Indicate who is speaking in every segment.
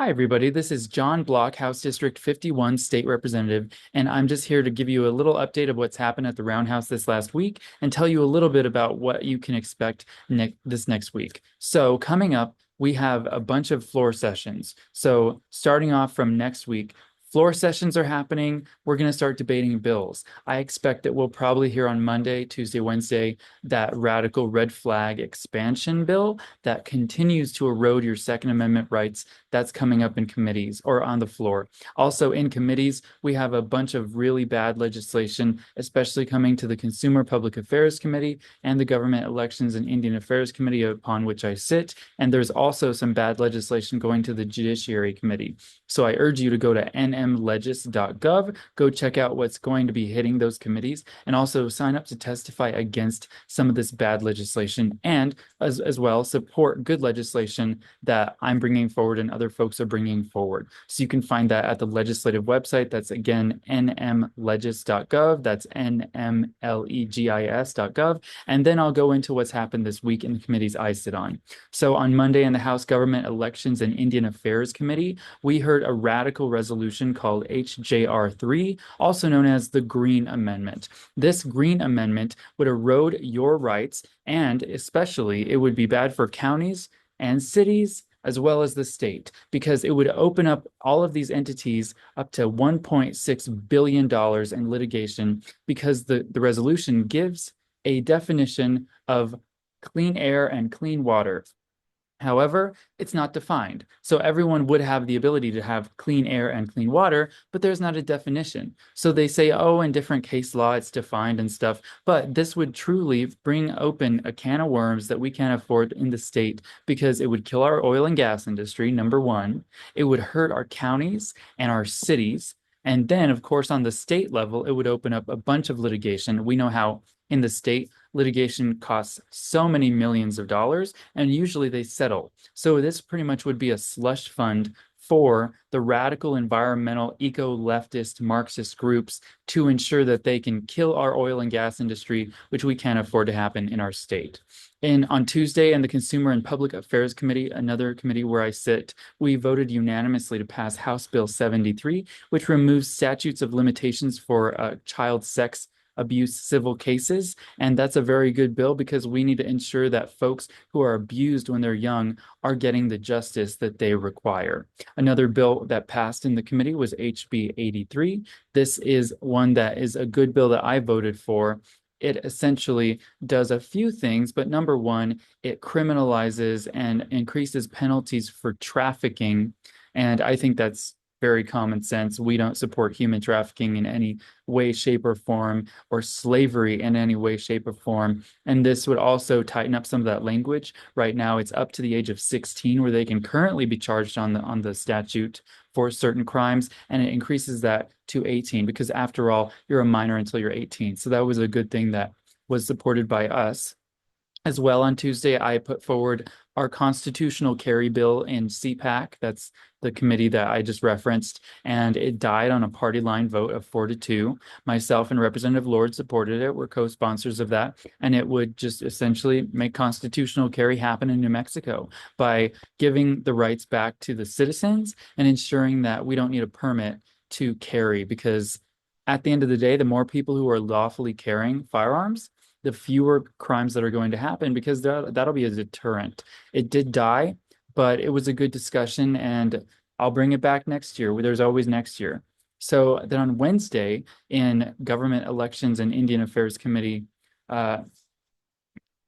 Speaker 1: Hi, everybody. This is John Block, House District 51 State Representative, and I'm just here to give you a little update of what's happened at the Roundhouse this last week and tell you a little bit about what you can expect this next week. So, coming up, we have a bunch of floor sessions. So, starting off from next week, floor sessions are happening. We're going to start debating bills. I expect that we'll probably hear on Monday, Tuesday, Wednesday, that radical red flag expansion bill that continues to erode your Second Amendment rights. That's coming up in committees or on the floor. Also in committees, we have a bunch of really bad legislation, especially coming to the Consumer Public Affairs Committee and the Government Elections and Indian Affairs Committee, upon which I sit. And there's also some bad legislation going to the Judiciary Committee. So I urge you to go to nmlegis.gov, go check out what's going to be hitting those committees, and also sign up to testify against some of this bad legislation, and as well support good legislation that I'm bringing forward and other folks are bringing forward. So you can find that at the legislative website. That's again nmlegis.gov. That's nmlegis.gov. And then I'll go into what's happened this week in the committees I sit on. So on Monday in the House Government Elections and Indian Affairs Committee, we heard a radical resolution called H.J.R. 3, also known as the Gren Amendment. This Gren Amendment would erode your rights, and especially it would be bad for counties and cities as well as the state, because it would open up all of these entities up to $1.6 billion in litigation, because the resolution gives a definition of clean air and clean water. However, it's not defined. So everyone would have the ability to have clean air and clean water, but there's not a definition. So they say, oh, in different case law, it's defined and stuff. But this would truly bring open a can of worms that we can't afford in the state, because it would kill our oil and gas industry, number one. It would hurt our counties and our cities. And then, of course, on the state level, it would open up a bunch of litigation. We know how in the state, litigation costs so many millions of dollars, and usually they settle. So this pretty much would be a slush fund for the radical environmental, eco-leftist, Marxist groups to ensure that they can kill our oil and gas industry, which we can't afford to happen in our state. And on Tuesday, in the Consumer and Public Affairs Committee, another committee where I sit, we voted unanimously to pass House Bill 73, which removes statutes of limitations for child sex abuse civil cases. And that's a very good bill, because we need to ensure that folks who are abused when they're young are getting the justice that they require. Another bill that passed in the committee was HB 83. This is one that is a good bill that I voted for. It essentially does a few things, but number one, it criminalizes and increases penalties for trafficking. And I think that's very common sense. We don't support human trafficking in any way, shape, or form, or slavery in any way, shape, or form. And this would also tighten up some of that language. Right now, it's up to the age of 16 where they can currently be charged on the statute for certain crimes, and it increases that to 18, because after all, you're a minor until you're 18. So that was a good thing that was supported by us. As well, on Tuesday, I put forward our constitutional carry bill in CPAC. That's the committee that I just referenced, and it died on a party line vote of 4-2. Myself and Representative Lord supported it. We're co-sponsors of that, and it would just essentially make constitutional carry happen in New Mexico by giving the rights back to the citizens and ensuring that we don't need a permit to carry, because at the end of the day, the more people who are lawfully carrying firearms, the fewer crimes that are going to happen, because that'll be a deterrent. It did die, but it was a good discussion, and I'll bring it back next year. There's always next year. So then on Wednesday in Government Elections and Indian Affairs Committee,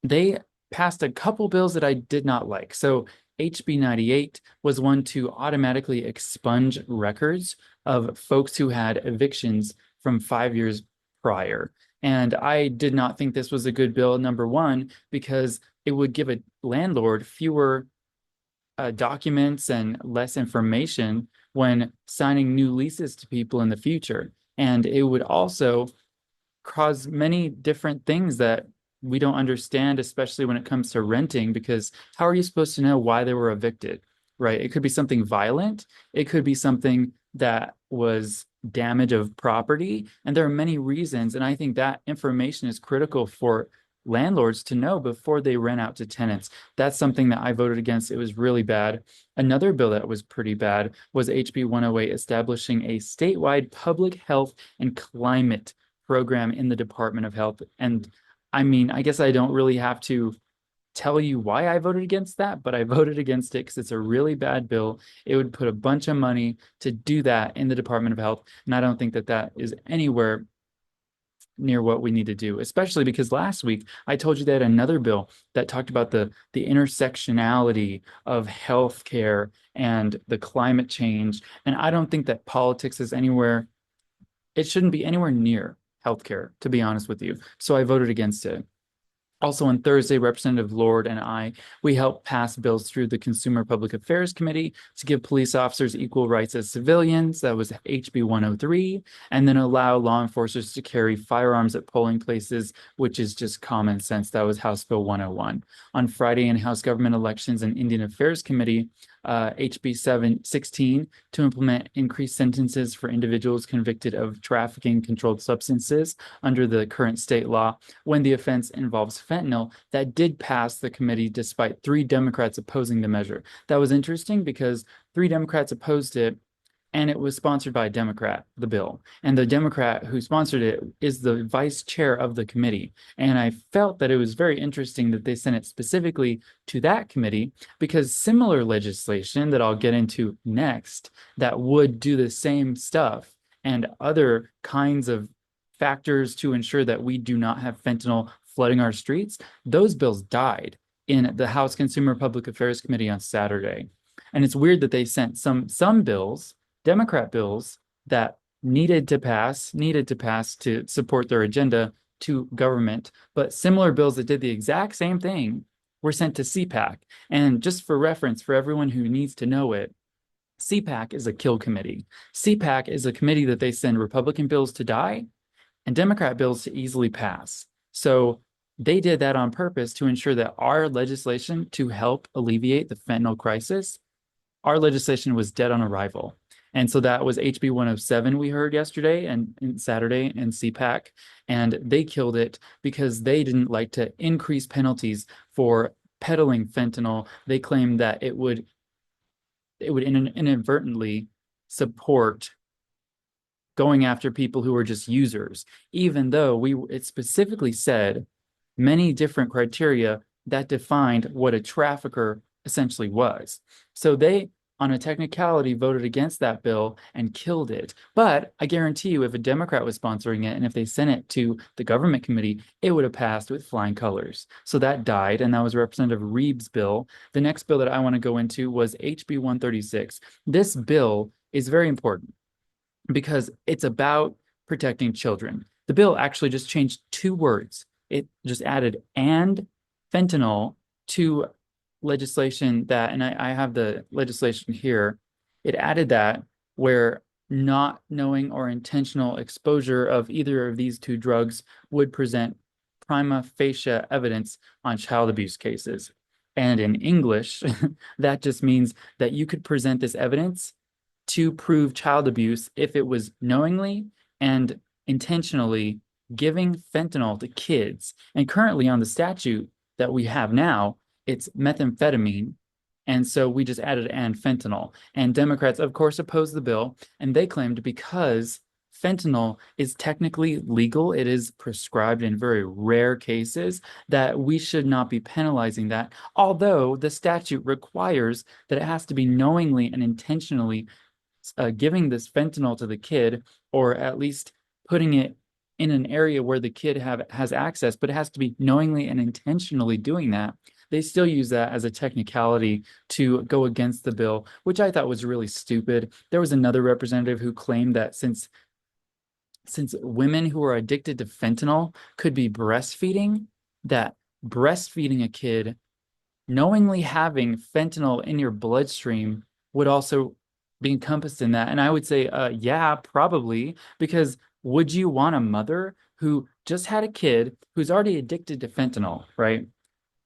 Speaker 1: they passed a couple bills that I did not like. So HB 98 was one to automatically expunge records of folks who had evictions from 5 years prior. And I did not think this was a good bill, number one, because it would give a landlord fewer documents and less information when signing new leases to people in the future. And it would also cause many different things that we don't understand, especially when it comes to renting, because how are you supposed to know why they were evicted, right? It could be something violent. It could be something that was damage of property. And there are many reasons. And I think that information is critical for landlords to know before they rent out to tenants. That's something that I voted against. It was really bad. Another bill that was pretty bad was HB 108, establishing a statewide public health and climate program in the Department of Health. And I mean, I guess I don't really have to tell you why I voted against that, but I voted against it because it's a really bad bill. It would put a bunch of money to do that in the Department of Health, and I don't think that that is anywhere near what we need to do, especially because last week I told you that another bill that talked about the intersectionality of healthcare and the climate change, and I don't think that politics is anywhere, it shouldn't be anywhere near healthcare, to be honest with you. So I voted against it. Also on Thursday, Representative Lord and I, we helped pass bills through the Consumer Public Affairs Committee to give police officers equal rights as civilians. That was HB 103, and then allow law enforcers to carry firearms at polling places, which is just common sense. That was House Bill 101. On Friday in House Government Elections and Indian Affairs Committee, HB 716 to implement increased sentences for individuals convicted of trafficking controlled substances under the current state law when the offense involves fentanyl. That did pass the committee despite 3 Democrats opposing the measure. That was interesting because 3 Democrats opposed it, and it was sponsored by a Democrat, the bill. And the Democrat who sponsored it is the vice chair of the committee. And I felt that it was very interesting that they sent it specifically to that committee, because similar legislation that I'll get into next that would do the same stuff and other kinds of factors to ensure that we do not have fentanyl flooding our streets, those bills died in the House Consumer Public Affairs Committee on Saturday. And it's weird that they sent some bills, Democrat bills, that needed to pass to support their agenda to government, but similar bills that did the exact same thing were sent to CPAC. And just for reference, for everyone who needs to know it, CPAC is a kill committee. CPAC is a committee that they send Republican bills to die and Democrat bills to easily pass. So they did that on purpose to ensure that our legislation to help alleviate the fentanyl crisis, our legislation was dead on arrival. And so that was HB 107 we heard yesterday and Saturday in CPAC, and they killed it because they didn't like to increase penalties for peddling fentanyl. They claimed that it would inadvertently support going after people who are just users, even though it specifically said many different criteria that defined what a trafficker essentially was. So they, on a technicality, voted against that bill and killed it. But I guarantee you, if a Democrat was sponsoring it and if they sent it to the government committee, it would have passed with flying colors. So that died, and that was Representative Reeb's bill. The next bill that I want to go into was HB 136. This bill is very important because it's about protecting children. The bill actually just changed 2 words. It just added "and fentanyl" to legislation that, and I have the legislation here, it added that where not knowing or intentional exposure of either of these 2 drugs would present prima facie evidence on child abuse cases. And in English, that just means that you could present this evidence to prove child abuse if it was knowingly and intentionally giving fentanyl to kids. And currently on the statute that we have now, it's methamphetamine. And so we just added "and fentanyl." And Democrats, of course, opposed the bill. And they claimed because fentanyl is technically legal, it is prescribed in very rare cases, that we should not be penalizing that. Although the statute requires that it has to be knowingly and intentionally giving this fentanyl to the kid, or at least putting it in an area where the kid has access, but it has to be knowingly and intentionally doing that. They still use that as a technicality to go against the bill, which I thought was really stupid. There was another representative who claimed that since women who are addicted to fentanyl could be breastfeeding, that breastfeeding a kid, knowingly having fentanyl in your bloodstream, would also be encompassed in that. And I would say, yeah, probably, because would you want a mother who just had a kid who's already addicted to fentanyl, right?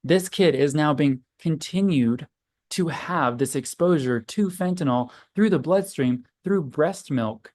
Speaker 1: This kid is now being continued to have this exposure to fentanyl through the bloodstream, through breast milk.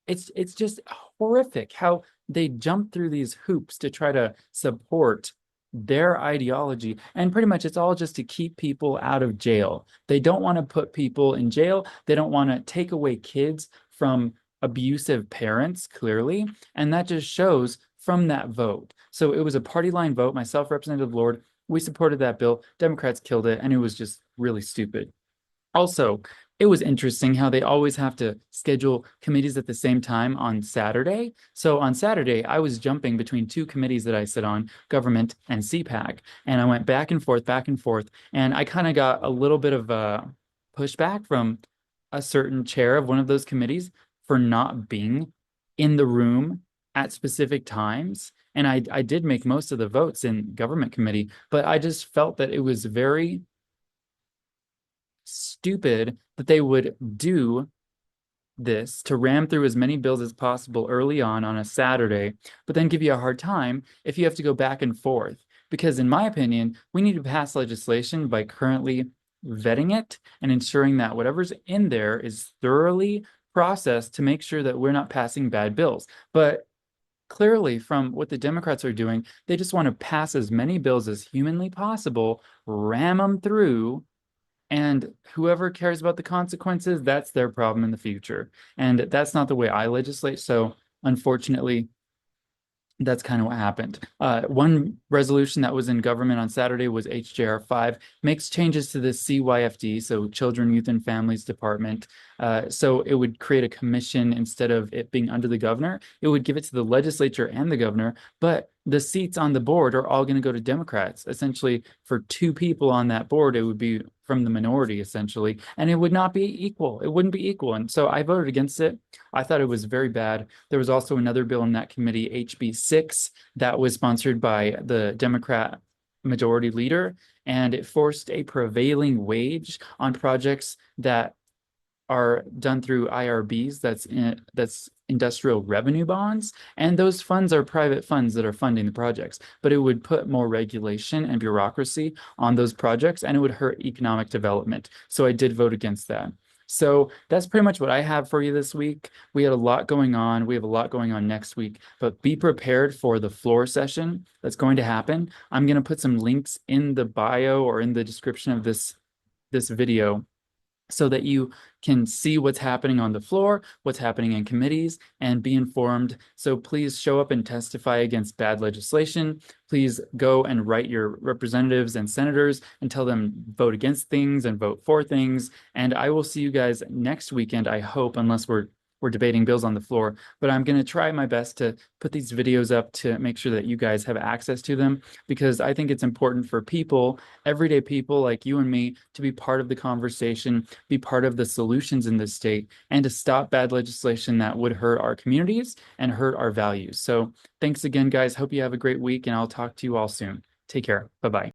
Speaker 1: It's just horrific how they jump through these hoops to try to support their ideology. And pretty much it's all just to keep people out of jail. They don't want to put people in jail. They don't want to take away kids from abusive parents, clearly. And that just shows from that vote. So it was a party line vote. Myself, Representative Lord, we supported that bill. Democrats killed it, and it was just really stupid. Also, it was interesting how they always have to schedule committees at the same time on Saturday. So on Saturday, I was jumping between two committees that I sit on, government and CPAC, and I went back and forth, and I kind of got a little bit of pushback from a certain chair of one of those committees for not being in the room at specific times. And I did make most of the votes in government committee, but I just felt that it was very stupid that they would do this to ram through as many bills as possible early on a Saturday, but then give you a hard time if you have to go back and forth. Because in my opinion, we need to pass legislation by currently vetting it and ensuring that whatever's in there is thoroughly processed to make sure that we're not passing bad bills. But clearly, from what the Democrats are doing, they just want to pass as many bills as humanly possible, ram them through, and whoever cares about the consequences, that's their problem in the future. And that's not the way I legislate. So unfortunately, that's kind of what happened. One resolution that was in government on Saturday was H.J.R. 5, makes changes to the CYFD, so Children, Youth, and Families Department. So it would create a commission instead of it being under the governor. It would give it to the legislature and the governor, but the seats on the board are all going to go to Democrats. Essentially, for two people on that board, it would be from the minority, essentially, and it would not be equal. It wouldn't be equal. And so I voted against it. I thought it was very bad. There was also another bill in that committee, HB 6, that was sponsored by the Democrat majority leader, and it forced a prevailing wage on projects that are done through IRBs, that's industrial revenue bonds, and those funds are private funds that are funding the projects. But it would put more regulation and bureaucracy on those projects, and it would hurt economic development. So I did vote against that. So that's pretty much what I have for you this week. We had a lot going on. We have a lot going on next week, but be prepared for the floor session that's going to happen. I'm going to put some links in the bio or in the description of this video so that you can see what's happening on the floor, what's happening in committees, and be informed. So please show up and testify against bad legislation. Please go and write your representatives and senators and tell them vote against things and vote for things. And I will see you guys next weekend, I hope, unless we're debating bills on the floor, but I'm going to try my best to put these videos up to make sure that you guys have access to them, because I think it's important for people, everyday people like you and me, to be part of the conversation, be part of the solutions in this state, and to stop bad legislation that would hurt our communities and hurt our values. So thanks again, guys. Hope you have a great week, and I'll talk to you all soon. Take care. Bye-bye.